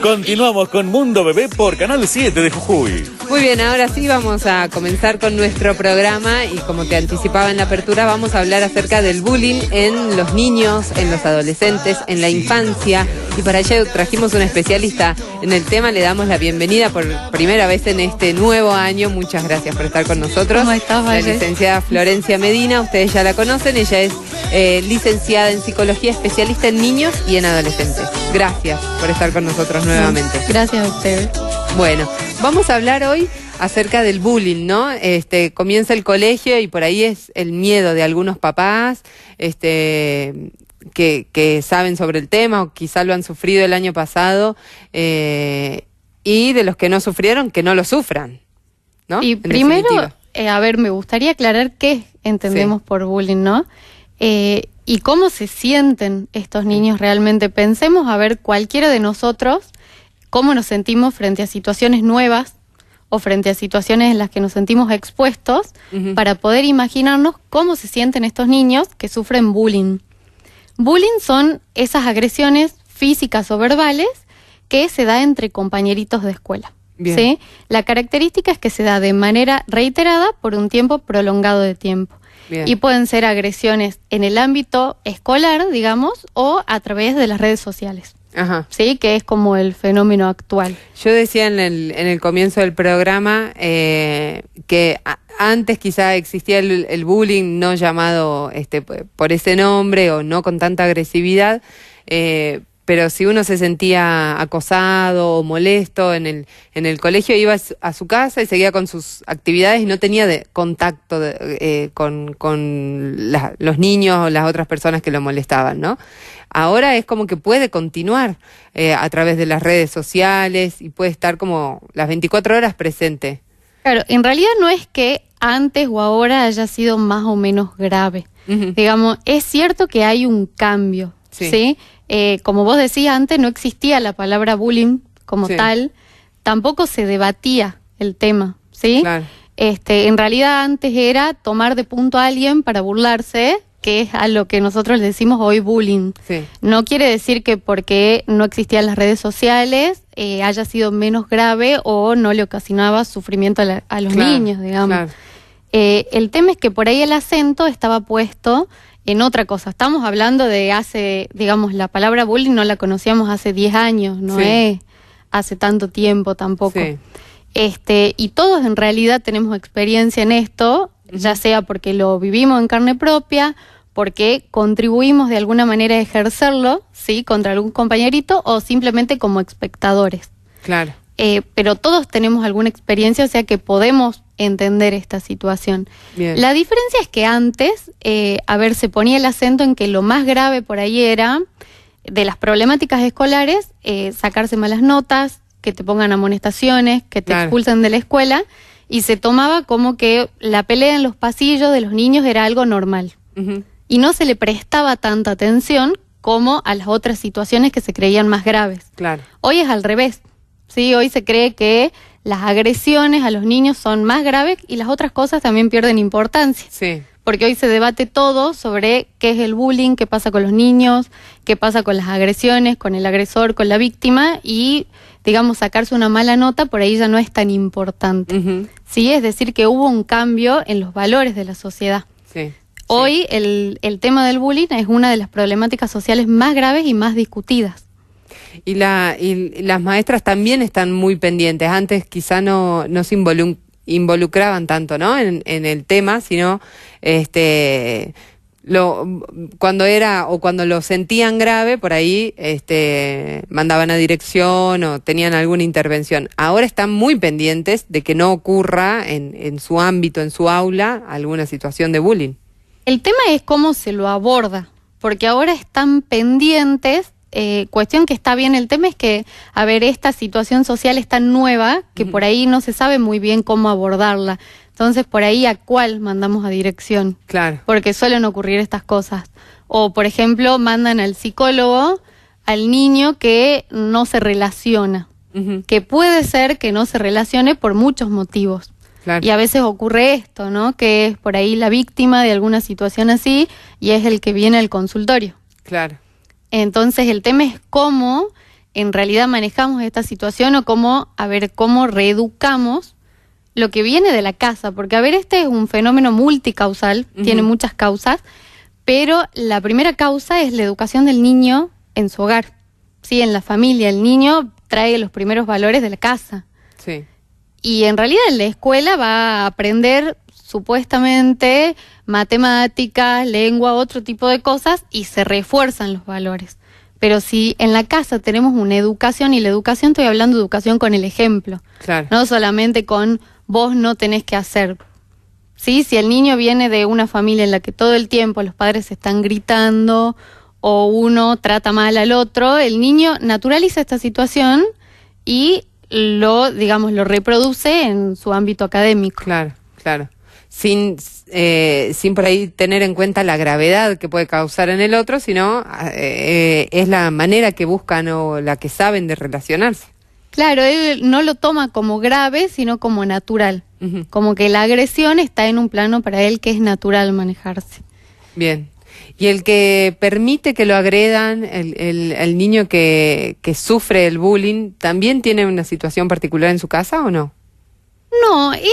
Continuamos con Mundo Bebé por Canal 7 de Jujuy. Muy bien, ahora sí vamos a comenzar con nuestro programa y como te anticipaba en la apertura, vamos a hablar acerca del bullying en los niños, en los adolescentes, en la infancia. Y para ello trajimos un especialista en el tema. Le damos la bienvenida por primera vez en este nuevo año. Muchas gracias por estar con nosotros. ¿Cómo estás, Valle? La licenciada Florencia Medina, ustedes ya la conocen. Ella es licenciada en psicología, especialista en niños y en adolescentes. Gracias por estar con nosotros nuevamente. Gracias a ustedes. Bueno, vamos a hablar hoy acerca del bullying, ¿no? Comienza el colegio y por ahí es el miedo de algunos papás, que saben sobre el tema o quizá lo han sufrido el año pasado, y de los que no sufrieron, que no lo sufran, ¿no? Y primero, me gustaría aclarar qué entendemos por bullying, ¿no? Y cómo se sienten estos niños realmente. Pensemos, cualquiera de nosotros, cómo nos sentimos frente a situaciones nuevas o frente a situaciones en las que nos sentimos expuestos, para poder imaginarnos cómo se sienten estos niños que sufren bullying. Bullying son esas agresiones físicas o verbales que se da entre compañeritos de escuela. ¿Sí? La característica es que se da de manera reiterada por un tiempo prolongado de tiempo. Bien. Y pueden ser agresiones en el ámbito escolar, digamos, o a través de las redes sociales. Ajá. Sí, que es como el fenómeno actual. Yo decía en el comienzo del programa que antes quizá existía el bullying no llamado por ese nombre o no con tanta agresividad, pero si uno se sentía acosado o molesto en el colegio, iba a su casa y seguía con sus actividades y no tenía contacto con los niños o las otras personas que lo molestaban, ¿no? Ahora es como que puede continuar a través de las redes sociales y puede estar como las 24 horas presente. Claro, en realidad no es que antes o ahora haya sido más o menos grave. Digamos, es cierto que hay un cambio, ¿sí? Como vos decías, antes no existía la palabra bullying como tal, tampoco se debatía el tema, ¿sí? Claro. En realidad antes era tomar de punto a alguien para burlarse, que es a lo que nosotros le decimos hoy bullying. Sí. No quiere decir que porque no existían las redes sociales haya sido menos grave o no le ocasionaba sufrimiento a los niños, digamos. Claro. El tema es que por ahí el acento estaba puesto en otra cosa. Estamos hablando de digamos, la palabra bullying no la conocíamos hace 10 años, no es hace tanto tiempo tampoco. Sí. Y todos en realidad tenemos experiencia en esto, ya sea porque lo vivimos en carne propia, porque contribuimos de alguna manera a ejercerlo, ¿sí? Contra algún compañerito o simplemente como espectadores. Claro. Pero todos tenemos alguna experiencia, o sea que podemos entender esta situación. Bien. La diferencia es que antes, se ponía el acento en que lo más grave por ahí era, de las problemáticas escolares, sacarse malas notas, que te pongan amonestaciones, que te expulsen de la escuela, y se tomaba como que la pelea en los pasillos de los niños era algo normal. Y no se le prestaba tanta atención como a las otras situaciones que se creían más graves. Claro. Hoy es al revés. Sí, hoy se cree que las agresiones a los niños son más graves y las otras cosas también pierden importancia. Sí. Porque hoy se debate todo sobre qué es el bullying, qué pasa con los niños, qué pasa con las agresiones, con el agresor, con la víctima, y, digamos, sacarse una mala nota por ahí ya no es tan importante. Sí, es decir, que hubo un cambio en los valores de la sociedad. Sí. Hoy el tema del bullying es una de las problemáticas sociales más graves y más discutidas. Y las maestras también están muy pendientes. Antes quizá no se involucraban tanto, ¿no? en el tema, sino cuando lo sentían grave, por ahí mandaban a dirección o tenían alguna intervención. Ahora están muy pendientes de que no ocurra en su ámbito, en su aula, alguna situación de bullying. El tema es cómo se lo aborda, porque ahora están pendientes. Cuestión que está bien, el tema es que, esta situación social es tan nueva que por ahí no se sabe muy bien cómo abordarla. Entonces, por ahí, ¿a cuál mandamos a dirección? Claro. Porque suelen ocurrir estas cosas. O, por ejemplo, mandan al psicólogo al niño que no se relaciona. Que puede ser que no se relacione por muchos motivos. Claro. Y a veces ocurre esto, ¿no? Que es por ahí la víctima de alguna situación así y es el que viene al consultorio. Claro. Entonces el tema es cómo en realidad manejamos esta situación o cómo reeducamos lo que viene de la casa, porque este es un fenómeno multicausal, tiene muchas causas, pero la primera causa es la educación del niño en su hogar, ¿sí? En la familia. El niño trae los primeros valores de la casa. Sí. Y en realidad en la escuela va a aprender supuestamente matemáticas, lengua, otro tipo de cosas, y se refuerzan los valores. Pero si en la casa tenemos una educación, y la educación estoy hablando de educación con el ejemplo, claro, no solamente con vos no tenés que hacer. ¿Sí? Si el niño viene de una familia en la que todo el tiempo los padres están gritando o uno trata mal al otro, el niño naturaliza esta situación y lo reproduce en su ámbito académico. Claro, claro. Sin por ahí tener en cuenta la gravedad que puede causar en el otro, sino es la manera que buscan o la que saben de relacionarse. Claro, él no lo toma como grave, sino como natural. Como que la agresión está en un plano para él que es natural manejarse. Bien. ¿Y el que permite que lo agredan, el niño que sufre el bullying, también tiene una situación particular en su casa o no? No, es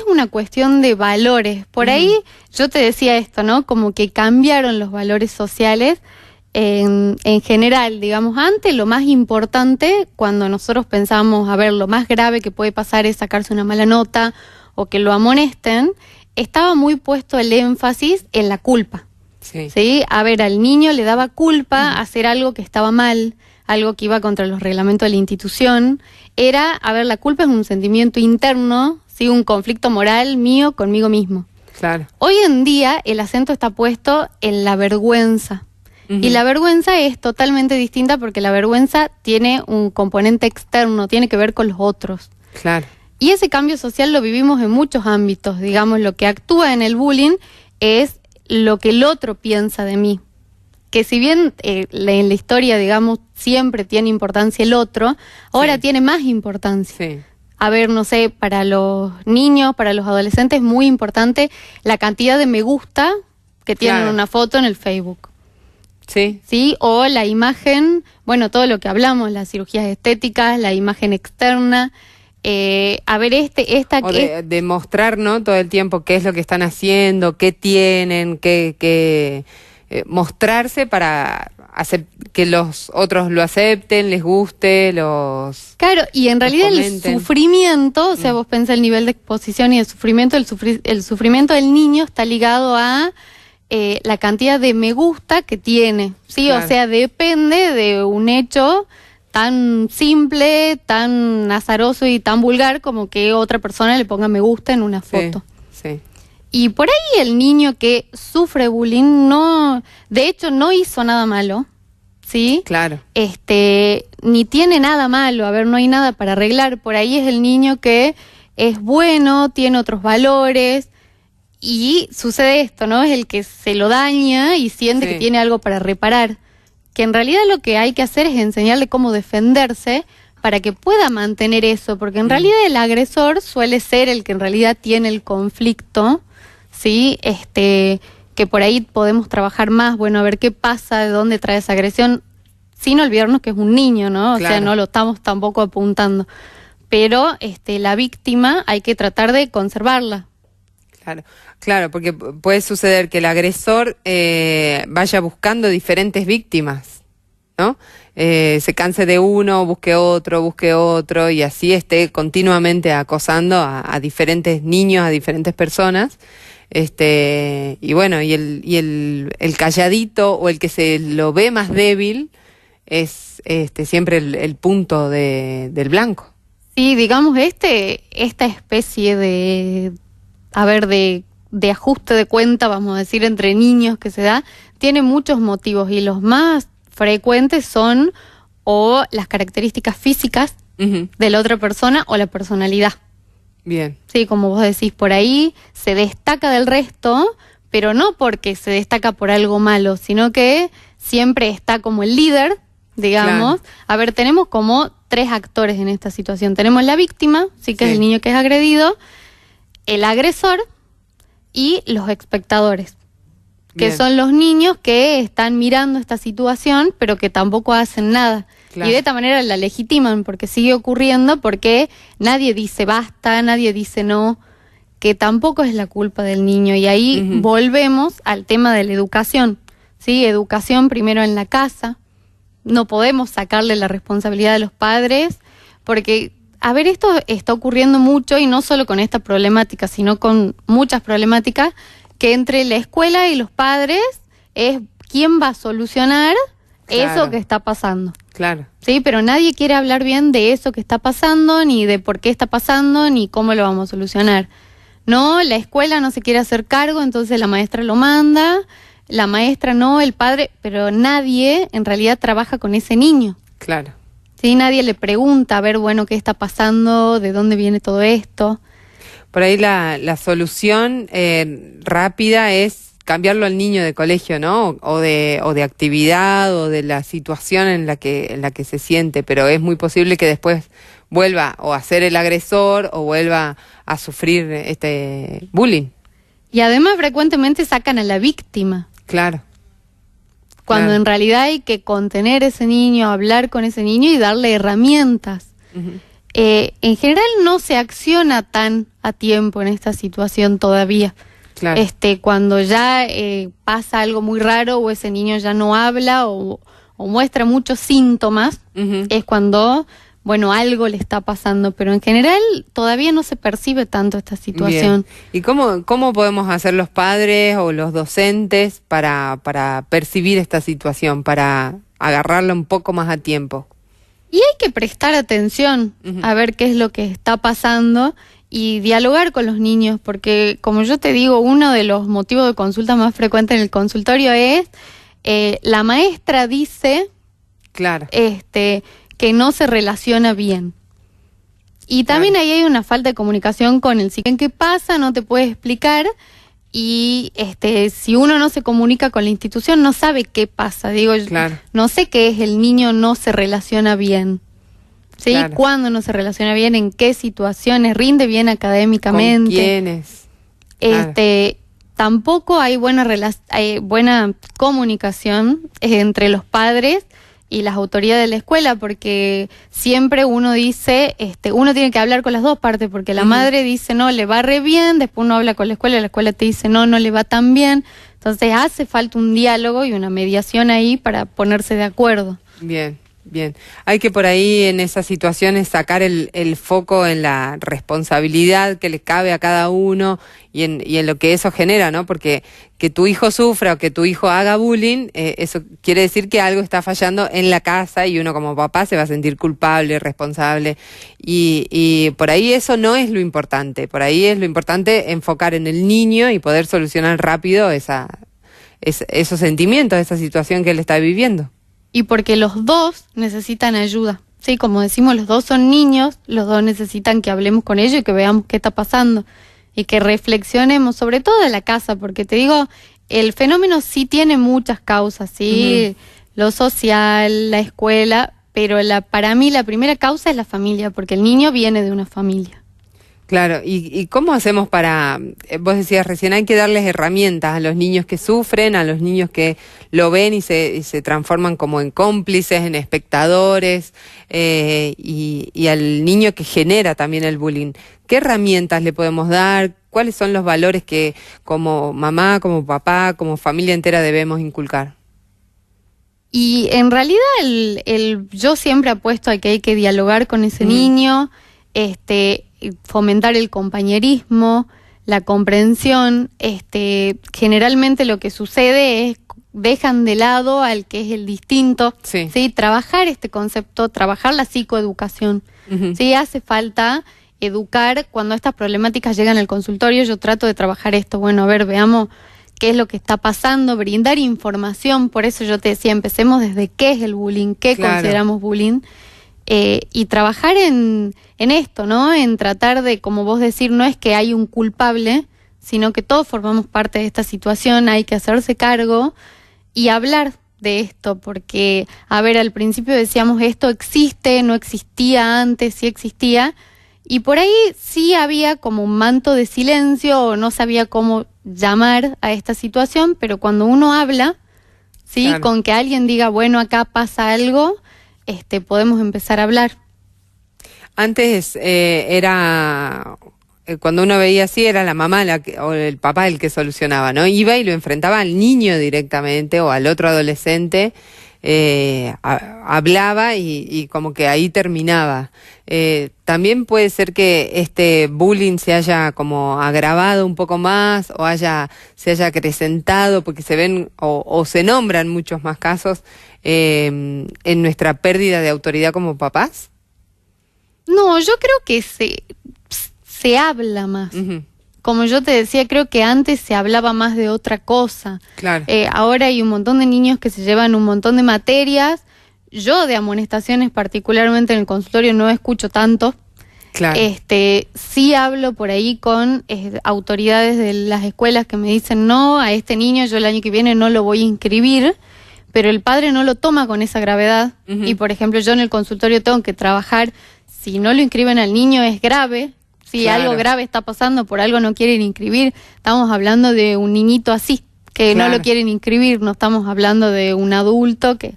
una cuestión de valores. Por ahí yo te decía esto, ¿no? Como que cambiaron los valores sociales en general. Digamos, antes lo más importante, cuando nosotros pensamos, lo más grave que puede pasar es sacarse una mala nota o que lo amonesten, estaba muy puesto el énfasis en la culpa. Sí. ¿Sí? Al niño le daba culpa hacer algo que estaba mal, algo que iba contra los reglamentos de la institución. La culpa es un sentimiento interno, ¿sí? Un conflicto moral mío conmigo mismo. Claro. Hoy en día el acento está puesto en la vergüenza. Y la vergüenza es totalmente distinta porque la vergüenza tiene un componente externo, tiene que ver con los otros. Claro. Y ese cambio social lo vivimos en muchos ámbitos. Digamos, lo que actúa en el bullying es lo que el otro piensa de mí. Que si bien en la historia, digamos, siempre tiene importancia el otro, ahora tiene más importancia. Sí. No sé, para los niños, para los adolescentes es muy importante la cantidad de me gusta que tienen una foto en el Facebook. Sí. ¿Sí? O la imagen, todo lo que hablamos, las cirugías estéticas, la imagen externa. De mostrar, ¿no? Todo el tiempo qué es lo que están haciendo, qué tienen, mostrarse para hacer que los otros lo acepten, les guste, Claro, y en realidad el sufrimiento, o sea, vos pensás el nivel de exposición y el sufrimiento del niño está ligado a la cantidad de me gusta que tiene, ¿sí? Claro. O sea, depende de un hecho tan simple, tan azaroso y tan vulgar como que otra persona le ponga me gusta en una foto. Sí. Y por ahí el niño que sufre bullying de hecho no hizo nada malo, ¿sí? Claro. Ni tiene nada malo, no hay nada para arreglar. Por ahí es el niño que es bueno, tiene otros valores y sucede esto, ¿no? Es el que se lo daña y siente que tiene algo para reparar. Que en realidad lo que hay que hacer es enseñarle cómo defenderse para que pueda mantener eso, porque en realidad el agresor suele ser el que en realidad tiene el conflicto, ¿sí? Que por ahí podemos trabajar más, a ver qué pasa, de dónde trae esa agresión, sin olvidarnos que es un niño, ¿no? O sea, no lo estamos tampoco apuntando. Pero la víctima hay que tratar de conservarla. Claro, porque puede suceder que el agresor vaya buscando diferentes víctimas, ¿no? Se canse de uno, busque otro, y así esté continuamente acosando a diferentes niños, a diferentes personas. Y el calladito o el que se lo ve más débil es siempre el punto del blanco. Sí, digamos, esta especie de ajuste de cuenta, vamos a decir, entre niños que se da, tiene muchos motivos y los más frecuentes son o las características físicas de la otra persona o la personalidad. Bien. Sí, como vos decís, por ahí se destaca del resto, pero no porque se destaca por algo malo, sino que siempre está como el líder, digamos. Claro. Tenemos como 3 actores en esta situación. Tenemos la víctima, sí que es el niño que es agredido, el agresor y los espectadores, que Bien. son los niños que están mirando esta situación, pero que tampoco hacen nada. Claro. Y de esta manera la legitiman, porque sigue ocurriendo, porque nadie dice basta, nadie dice no, que tampoco es la culpa del niño. Y ahí volvemos al tema de la educación, ¿sí? Educación primero en la casa. No podemos sacarle la responsabilidad a los padres, porque, a ver, esto está ocurriendo mucho, y no solo con esta problemática, sino con muchas problemáticas, que entre la escuela y los padres es quién va a solucionar eso que está pasando. Claro. Sí, pero nadie quiere hablar bien de eso que está pasando, ni de por qué está pasando, ni cómo lo vamos a solucionar. No, la escuela no se quiere hacer cargo, entonces la maestra lo manda, la maestra no, el padre, pero nadie en realidad trabaja con ese niño. Claro. Sí, nadie le pregunta, a ver, bueno, qué está pasando, de dónde viene todo esto. Por ahí la solución rápida es cambiarlo al niño de colegio, ¿no? O de actividad, o de la situación en la que se siente, pero es muy posible que después vuelva o a ser el agresor o vuelva a sufrir este bullying. Y además frecuentemente sacan a la víctima. Claro. Cuando en realidad hay que contener a ese niño, hablar con ese niño y darle herramientas. En general no se acciona tan a tiempo en esta situación todavía. Claro. Cuando ya pasa algo muy raro, o ese niño ya no habla o muestra muchos síntomas, es cuando, bueno, algo le está pasando, pero en general todavía no se percibe tanto esta situación. Bien. ¿Y cómo podemos hacer los padres o los docentes para percibir esta situación, para agarrarla un poco más a tiempo? Y hay que prestar atención a ver qué es lo que está pasando y dialogar con los niños, porque como yo te digo, uno de los motivos de consulta más frecuentes en el consultorio es la maestra dice Claro. que no se relaciona bien. Y también ahí hay una falta de comunicación con el psicólogo. ¿Qué pasa? No te puede explicar. Y si uno no se comunica con la institución, no sabe qué pasa. Digo, Claro. no sé qué es el niño no se relaciona bien. ¿Sí? Claro. ¿Cuándo no se relaciona bien? ¿En qué situaciones? ¿Rinde bien académicamente? ¿Con quiénes? Claro. Tampoco hay buena comunicación entre los padres y las autoridades de la escuela, porque siempre uno dice, uno tiene que hablar con las dos partes, porque la madre dice, no, le va re bien, después uno habla con la escuela te dice, no, no le va tan bien. Entonces hace falta un diálogo y una mediación ahí para ponerse de acuerdo. Bien. Bien, hay que por ahí en esas situaciones sacar el foco en la responsabilidad que le cabe a cada uno y en lo que eso genera, ¿no? Porque que tu hijo sufra o que tu hijo haga bullying, eso quiere decir que algo está fallando en la casa y uno como papá se va a sentir culpable, responsable y por ahí eso no es lo importante, por ahí es lo importante enfocar en el niño y poder solucionar rápido esos sentimientos, esa situación que él está viviendo. Y porque los dos necesitan ayuda, ¿sí? Como decimos, los dos son niños, los dos necesitan que hablemos con ellos y que veamos qué está pasando y que reflexionemos, sobre todo de la casa, porque te digo, el fenómeno sí tiene muchas causas, ¿sí? Lo social, la escuela, pero para mí la primera causa es la familia, porque el niño viene de una familia. Claro, ¿y cómo hacemos vos decías recién, hay que darles herramientas a los niños que sufren, a los niños que lo ven y se transforman como en cómplices, en espectadores, y al niño que genera también el bullying? ¿Qué herramientas le podemos dar? ¿Cuáles son los valores que como mamá, como papá, como familia entera debemos inculcar? Y en realidad yo siempre apuesto a que hay que dialogar con ese niño, fomentar el compañerismo, la comprensión. Generalmente lo que sucede es dejan de lado al que es el distinto, Sí. ¿sí? Trabajar este concepto, trabajar la psicoeducación. Sí, hace falta educar cuando estas problemáticas llegan al consultorio. Yo trato de trabajar esto, bueno, a ver, veamos qué es lo que está pasando, brindar información. Por eso yo te decía, empecemos desde qué es el bullying, qué consideramos bullying. Y trabajar en esto, ¿no? En tratar de, como vos decís, no es que hay un culpable, sino que todos formamos parte de esta situación, hay que hacerse cargo y hablar de esto, porque, a ver, al principio decíamos esto existe, no existía antes, sí existía, Y por ahí sí había como un manto de silencio o no sabía cómo llamar a esta situación, pero cuando uno habla, ¿sí? Claro. Con que alguien diga, bueno, acá pasa algo, podemos empezar a hablar. Antes era... Cuando uno veía así, era la mamá o el papá el que solucionaba, ¿no? Iba y lo enfrentaba al niño directamente o al otro adolescente, hablaba y como que ahí terminaba. También puede ser que este bullying se haya como agravado un poco más o se haya acrecentado porque se ven o se nombran muchos más casos en nuestra pérdida de autoridad como papás. No, yo creo que se habla más. Uh-huh. Como yo te decía, creo que antes se hablaba más de otra cosa. Claro. Ahora hay un montón de niños que se llevan un montón de materias. Yo de amonestaciones, particularmente en el consultorio, no escucho tanto. Claro. Sí hablo por ahí con autoridades de las escuelas que me dicen, no, a este niño yo el año que viene no lo voy a inscribir, pero el padre no lo toma con esa gravedad. Uh-huh. Y, por ejemplo, yo en el consultorio tengo que trabajar, si no lo inscriben al niño es grave. Si claro. Algo grave está pasando, por algo no quieren inscribir, estamos hablando de un niñito así, que claro. No lo quieren inscribir, no estamos hablando de un adulto que...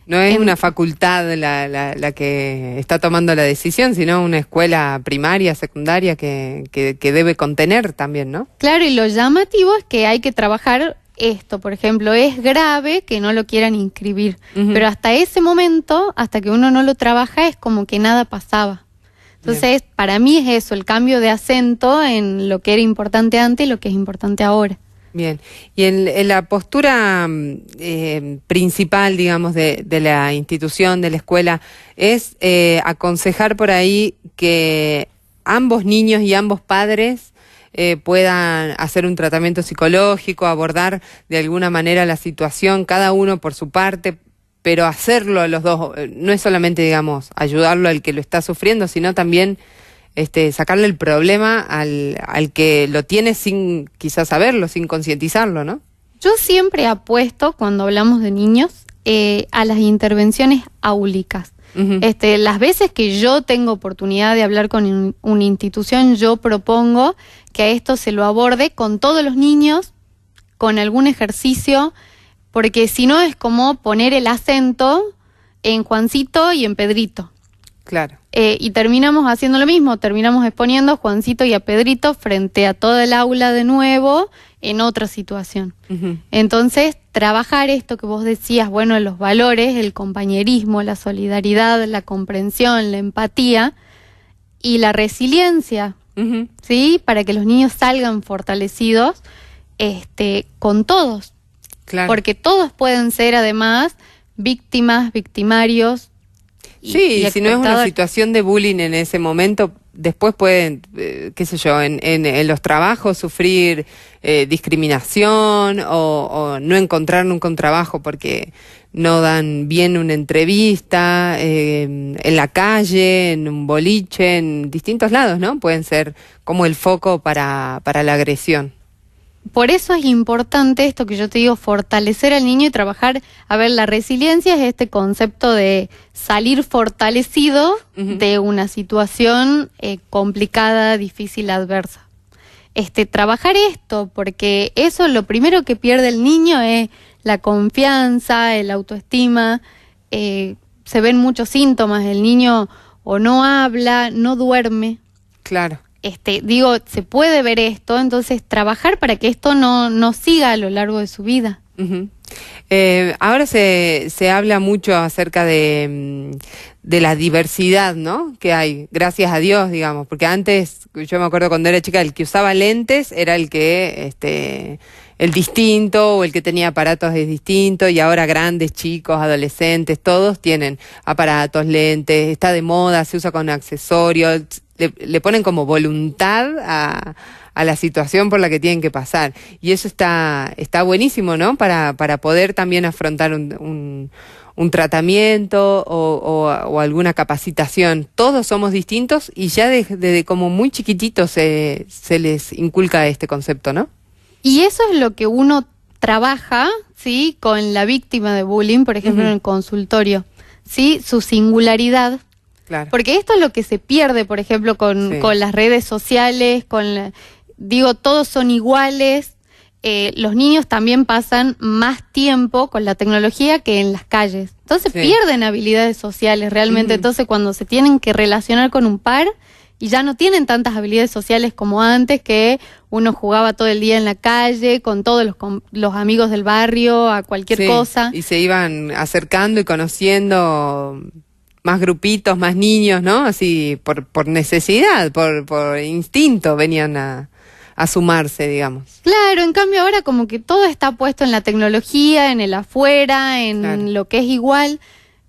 No es una facultad la que está tomando la decisión, sino una escuela primaria, secundaria que debe contener también, ¿no? Claro, y lo llamativo es que hay que trabajar esto, por ejemplo, es grave que no lo quieran inscribir, uh-huh. Pero hasta ese momento, hasta que uno no lo trabaja, es como que nada pasaba. Entonces, bien. Para mí es eso, el cambio de acento en lo que era importante antes y lo que es importante ahora. Bien, y en la postura principal, digamos, de la institución, de la escuela, es aconsejar por ahí que ambos niños y ambos padres puedan hacer un tratamiento psicológico, abordar de alguna manera la situación, cada uno por su parte, pero hacerlo los dos, no es solamente, digamos, ayudarlo al que lo está sufriendo, sino también sacarle el problema al que lo tiene sin quizás saberlo, sin concientizarlo, ¿no? Yo siempre apuesto, cuando hablamos de niños, a las intervenciones áulicas. Uh-huh. Las veces que yo tengo oportunidad de hablar con una institución, yo propongo que a esto se lo aborde con todos los niños, con algún ejercicio, porque si no es como poner el acento en Juancito y en Pedrito. Claro. Y terminamos haciendo lo mismo, terminamos exponiendo a Juancito y a Pedrito frente a todo el aula de nuevo en otra situación. Uh-huh. Entonces, trabajar esto que vos decías, bueno, los valores, el compañerismo, la solidaridad, la comprensión, la empatía y la resiliencia, uh-huh. ¿Sí? Para que los niños salgan fortalecidos con todos. Claro. Porque todos pueden ser además víctimas, victimarios. Y si no es una situación de bullying en ese momento, después pueden, qué sé yo, en los trabajos sufrir discriminación o no encontrar nunca un trabajo porque no dan bien una entrevista, en la calle, en un boliche, en distintos lados, ¿no? Pueden ser como el foco para la agresión. Por eso es importante esto que yo te digo, fortalecer al niño y trabajar. A ver, la resiliencia es este concepto de salir fortalecido uh-huh. de una situación complicada, difícil, adversa. Trabajar esto, porque eso lo primero que pierde el niño es la confianza, el autoestima. Se ven muchos síntomas, el niño o no habla, no duerme. Claro. Se puede ver esto, entonces trabajar para que esto no siga a lo largo de su vida. Uh-huh. Ahora se habla mucho acerca de la diversidad, ¿no? Que hay, gracias a Dios, digamos, porque antes, yo me acuerdo cuando era chica, el que usaba lentes era el que, el distinto o el que tenía aparatos es distinto, y ahora grandes, chicos, adolescentes, todos tienen aparatos, lentes, está de moda, se usa con accesorios. Le ponen como voluntad a la situación por la que tienen que pasar. Y eso está buenísimo, ¿no? Para poder también afrontar un tratamiento o alguna capacitación. Todos somos distintos y ya desde como muy chiquititos se les inculca este concepto, ¿no? Y eso es lo que uno trabaja, ¿sí? Con la víctima de bullying, por ejemplo, uh-huh. en el consultorio, ¿sí? Su singularidad. Claro. Porque esto es lo que se pierde, por ejemplo, con las redes sociales, todos son iguales. Los niños también pasan más tiempo con la tecnología que en las calles. Entonces pierden habilidades sociales realmente. Entonces cuando se tienen que relacionar con un par y ya no tienen tantas habilidades sociales como antes, que uno jugaba todo el día en la calle con todos los amigos del barrio a cualquier cosa. Y se iban acercando y conociendo más grupitos, más niños, ¿no? Así por necesidad, por instinto venían a sumarse, digamos. Claro, en cambio ahora como que todo está puesto en la tecnología, en el afuera, en lo que es igual,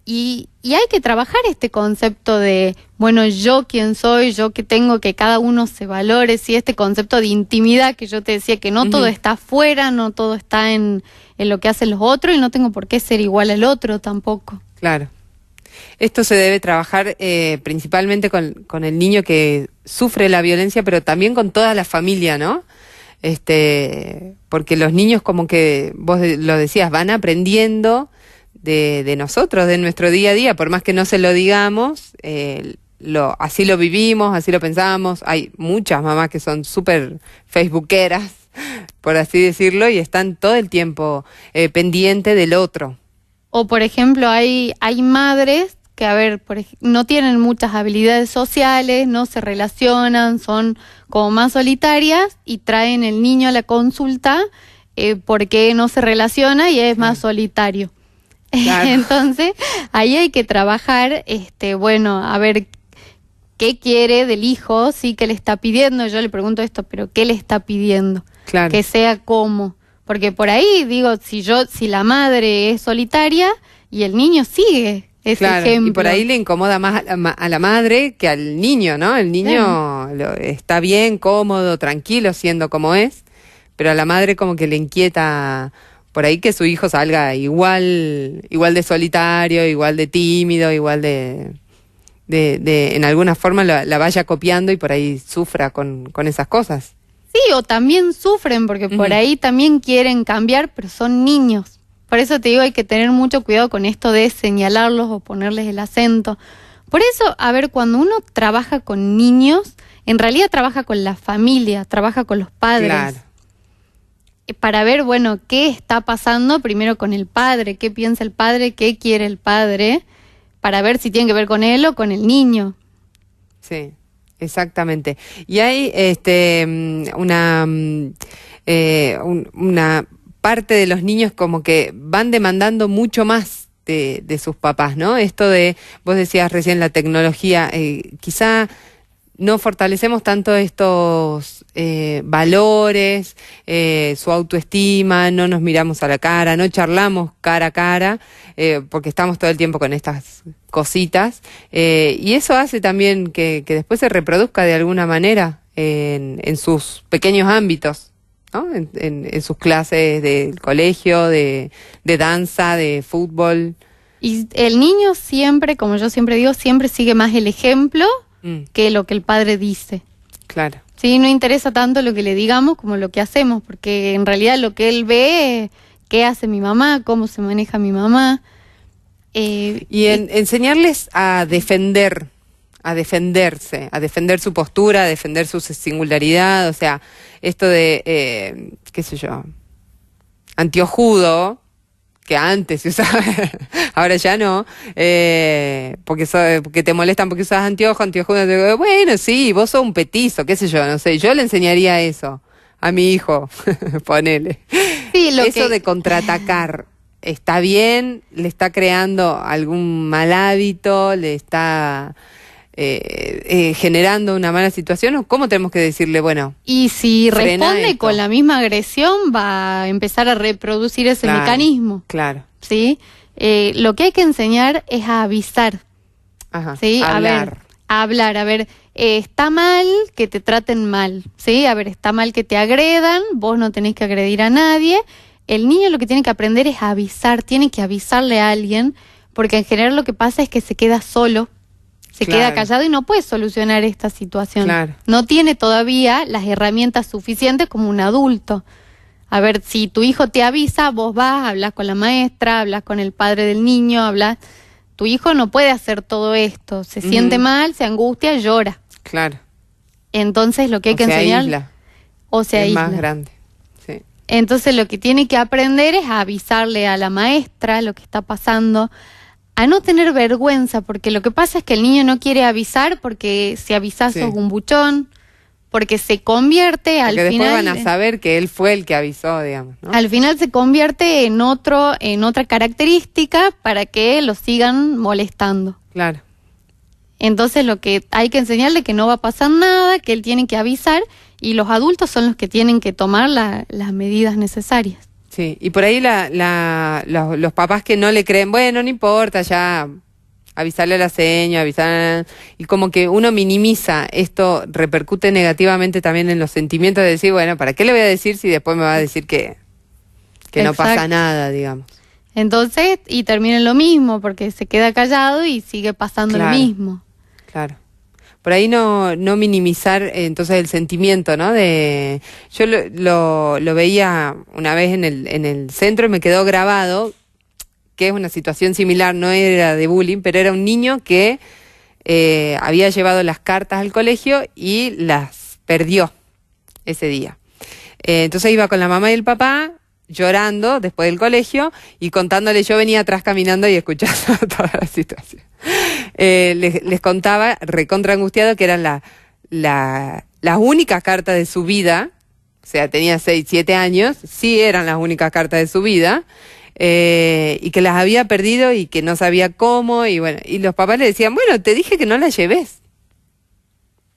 y hay que trabajar este concepto de, bueno, yo quién soy, yo qué tengo, que cada uno se valore, sí, este concepto de intimidad que yo te decía, que no todo está afuera, no todo está en lo que hacen los otros, y no tengo por qué ser igual al otro tampoco. Claro. Esto se debe trabajar principalmente con el niño que sufre la violencia, pero también con toda la familia, ¿no? Porque los niños, como que vos lo decías, van aprendiendo de nosotros, de nuestro día a día, por más que no se lo digamos, así lo vivimos, así lo pensamos. Hay muchas mamás que son súper facebookeras, por así decirlo, y están todo el tiempo pendiente del otro. O, por ejemplo, hay madres que, a ver, no tienen muchas habilidades sociales, no se relacionan, son como más solitarias y traen el niño a la consulta porque no se relaciona y es más solitario. Claro. Entonces, ahí hay que trabajar, bueno, a ver qué quiere del hijo, sí, qué le está pidiendo. Yo le pregunto esto, pero ¿qué le está pidiendo? Claro. Que sea cómo. Porque por ahí, digo, si la madre es solitaria y el niño sigue ese ejemplo. Y por ahí le incomoda más a la madre que al niño, ¿no? El niño está bien, cómodo, tranquilo, siendo como es, pero a la madre como que le inquieta por ahí que su hijo salga igual de solitario, igual de tímido, igual de en alguna forma la vaya copiando y por ahí sufra con esas cosas. Sí, o también sufren porque por ahí también quieren cambiar, pero son niños. Por eso te digo, hay que tener mucho cuidado con esto de señalarlos o ponerles el acento. Por eso, a ver, cuando uno trabaja con niños, en realidad trabaja con la familia, trabaja con los padres. Claro. Para ver, bueno, qué está pasando primero con el padre, qué piensa el padre, qué quiere el padre, para ver si tiene que ver con él o con el niño. Sí. Exactamente. Y hay una parte de los niños como que van demandando mucho más de sus papás, ¿no? Esto de, vos decías recién, la tecnología, quizá no fortalecemos tanto estos valores, su autoestima, no nos miramos a la cara, no charlamos cara a cara, porque estamos todo el tiempo con estas cositas, y eso hace también que después se reproduzca de alguna manera en sus pequeños ámbitos, ¿no? En sus clases del colegio, de danza, de fútbol. Y el niño siempre, como yo siempre digo, siempre sigue más el ejemplo que lo que el padre dice. Claro. Sí, no interesa tanto lo que le digamos como lo que hacemos, porque en realidad lo que él ve es qué hace mi mamá, cómo se maneja mi mamá. Y enseñarles a defenderse, a defender su postura, a defender su singularidad, o sea, esto de, qué sé yo, antiojudo, que antes se usaba, ahora ya no, porque te molestan porque usas antiojudo, bueno, sí, vos sos un petizo, qué sé yo, no sé, yo le enseñaría eso a mi hijo, ponele. Sí, eso de contraatacar, ¿está bien? ¿Le está creando algún mal hábito? ¿Le está generando una mala situación? ¿O cómo tenemos que decirle, bueno? Y si responde con la misma agresión, va a empezar a reproducir ese mecanismo. Claro. ¿Sí? Lo que hay que enseñar es a avisar. Ajá. ¿Sí? A hablar. Está mal que te traten mal. ¿Sí? A ver, está mal que te agredan. Vos no tenés que agredir a nadie. El niño lo que tiene que aprender es a avisar. Tiene que avisarle a alguien. Porque en general lo que pasa es que se queda solo. Se queda callado y no puede solucionar esta situación. Claro. No tiene todavía las herramientas suficientes como un adulto. A ver, si tu hijo te avisa, vos vas, hablas con la maestra, hablas con el padre del niño, hablas. tu hijo no puede hacer todo esto, se siente mal, se angustia, llora. Claro. Entonces lo que hay que enseñar... Aísla. O se aísla. Es más grande. Sí. Entonces lo que tiene que aprender es a avisarle a la maestra lo que está pasando, a no tener vergüenza, porque lo que pasa es que el niño no quiere avisar porque si avisás sos un buchón, porque se convierte al porque final... después van a saber que él fue el que avisó, digamos, ¿no? Al final se convierte en otra característica para que lo sigan molestando. Claro. Entonces lo que hay que enseñarle es que no va a pasar nada, que él tiene que avisar y los adultos son los que tienen que tomar las medidas necesarias. Sí, y por ahí los papás que no le creen, bueno, no importa, ya avisarle a la señora, avisar, y como que uno minimiza, esto repercute negativamente también en los sentimientos de decir, bueno, ¿para qué le voy a decir si después me va a decir que no pasa nada, digamos? Entonces, y termina en lo mismo, porque se queda callado y sigue pasando lo mismo. Claro. Por ahí no minimizar entonces el sentimiento, ¿no? Yo lo veía una vez en el centro y me quedó grabado, que es una situación similar, no era de bullying, pero era un niño que había llevado las cartas al colegio y las perdió ese día. Entonces iba con la mamá y el papá llorando después del colegio y contándole, yo venía atrás caminando y escuchando toda la situación. Les contaba, recontra angustiado, que eran las únicas cartas de su vida, o sea, tenía 6, 7 años, sí eran las únicas cartas de su vida, y que las había perdido y que no sabía cómo, y bueno, y los papás le decían, bueno, te dije que no las lleves.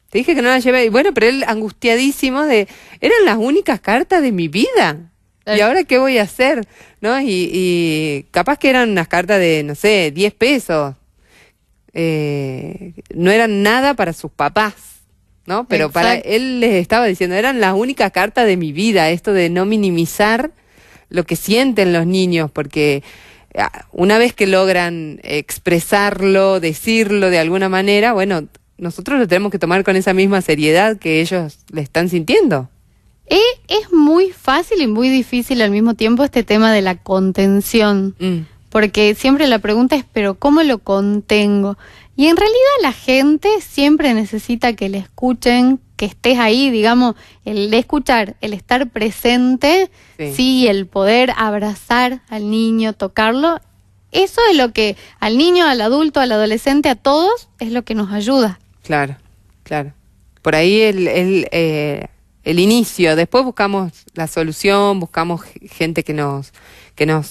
Te dije que no las llevé, y bueno, pero él angustiadísimo eran las únicas cartas de mi vida. ¿Y ahora qué voy a hacer? ¿No? Y capaz que eran unas cartas de, no sé, 10 pesos. No eran nada para sus papás, ¿no? Pero para él les estaba diciendo, eran las únicas cartas de mi vida, esto de no minimizar lo que sienten los niños, porque una vez que logran expresarlo, decirlo de alguna manera, bueno, nosotros lo tenemos que tomar con esa misma seriedad que ellos le están sintiendo. Es muy fácil y muy difícil al mismo tiempo este tema de la contención, porque siempre la pregunta es, ¿pero cómo lo contengo? Y en realidad la gente siempre necesita que le escuchen, que estés ahí, digamos, el escuchar, el estar presente, sí, el poder abrazar al niño, tocarlo, eso es lo que al niño, al adulto, al adolescente, a todos, es lo que nos ayuda. Claro, claro. Por ahí el inicio, después buscamos la solución, buscamos gente que nos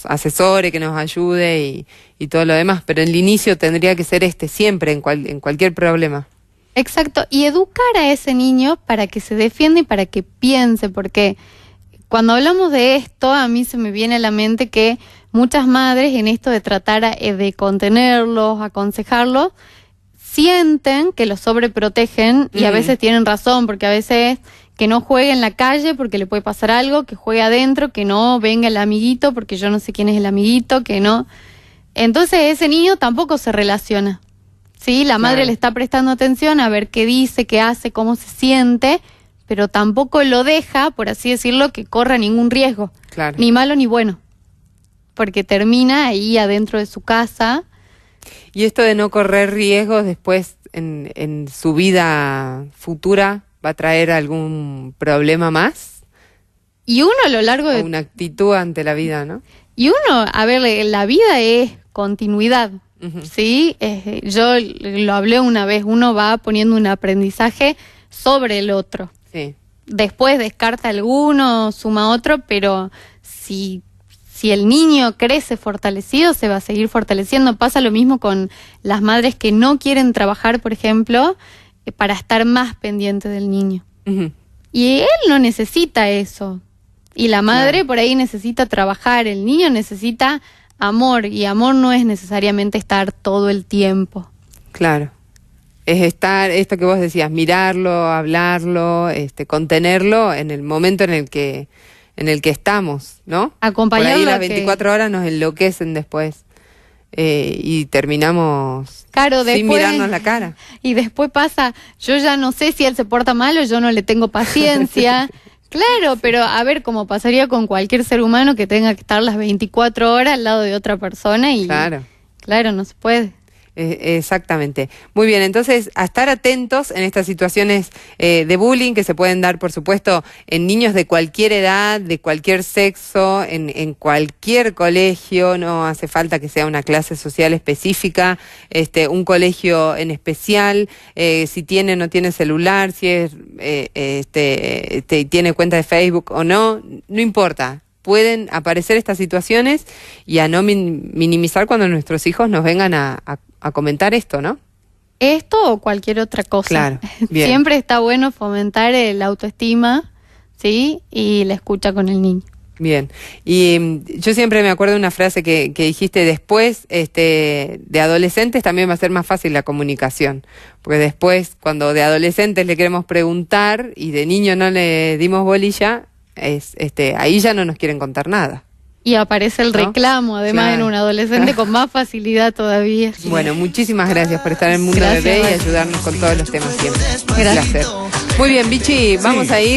asesore, que nos ayude y todo lo demás, pero el inicio tendría que ser siempre, en cualquier problema. Exacto, y educar a ese niño para que se defienda y para que piense, porque cuando hablamos de esto, a mí se me viene a la mente que muchas madres en esto de tratar de contenerlos, aconsejarlos, sienten que los sobreprotegen y a veces tienen razón, porque a veces que no juegue en la calle porque le puede pasar algo, que juegue adentro, que no venga el amiguito porque yo no sé quién es el amiguito, que no. Entonces ese niño tampoco se relaciona. Sí, la madre le está prestando atención a ver qué dice, qué hace, cómo se siente, pero tampoco lo deja, por así decirlo, que corra ningún riesgo, ni malo ni bueno, porque termina ahí adentro de su casa. Y esto de no correr riesgos después en su vida futura, ¿va a traer algún problema más? Y uno a lo largo de... una actitud ante la vida, ¿no? Y uno, a ver, la vida es continuidad, ¿sí? Yo lo hablé una vez, uno va poniendo un aprendizaje sobre el otro. Sí. Después descarta alguno, suma otro, pero si el niño crece fortalecido, se va a seguir fortaleciendo. Pasa lo mismo con las madres que no quieren trabajar, por ejemplo, para estar más pendiente del niño. Y él no necesita eso. Y la madre por ahí necesita trabajar, el niño necesita amor, y amor no es necesariamente estar todo el tiempo. Claro. Es estar, esto que vos decías, mirarlo, hablarlo, contenerlo en el momento en el que estamos, ¿no? Acompañarlo. Por ahí las 24 horas nos enloquecen después. Y terminamos sin mirarnos la cara. Y después pasa, yo ya no sé si él se porta mal o yo no le tengo paciencia. Claro, pero a ver, como pasaría con cualquier ser humano que tenga que estar las 24 horas al lado de otra persona y... Claro, no se puede. Exactamente. Muy bien, entonces a estar atentos en estas situaciones de bullying que se pueden dar, por supuesto, en niños de cualquier edad, de cualquier sexo, en cualquier colegio. No hace falta que sea una clase social específica, un colegio en especial, si tiene o no tiene celular, si es, tiene cuenta de Facebook o no, no importa. Pueden aparecer estas situaciones y a no minimizar cuando nuestros hijos nos vengan a comentar esto, ¿no? Esto o cualquier otra cosa. Claro, bien. Siempre está bueno fomentar la autoestima, ¿sí? Y la escucha con el niño. Bien. Y yo siempre me acuerdo de una frase que dijiste después, de adolescentes también va a ser más fácil la comunicación. Porque después, cuando de adolescentes le queremos preguntar y de niño no le dimos bolilla, ahí ya no nos quieren contar nada. Y aparece el reclamo, además, claro, en un adolescente con más facilidad todavía. Bueno, muchísimas gracias por estar en el Mundo Bebé y ayudarnos con todos los temas siempre. Gracias. Un placer. Muy bien, Vichy, vamos a ir.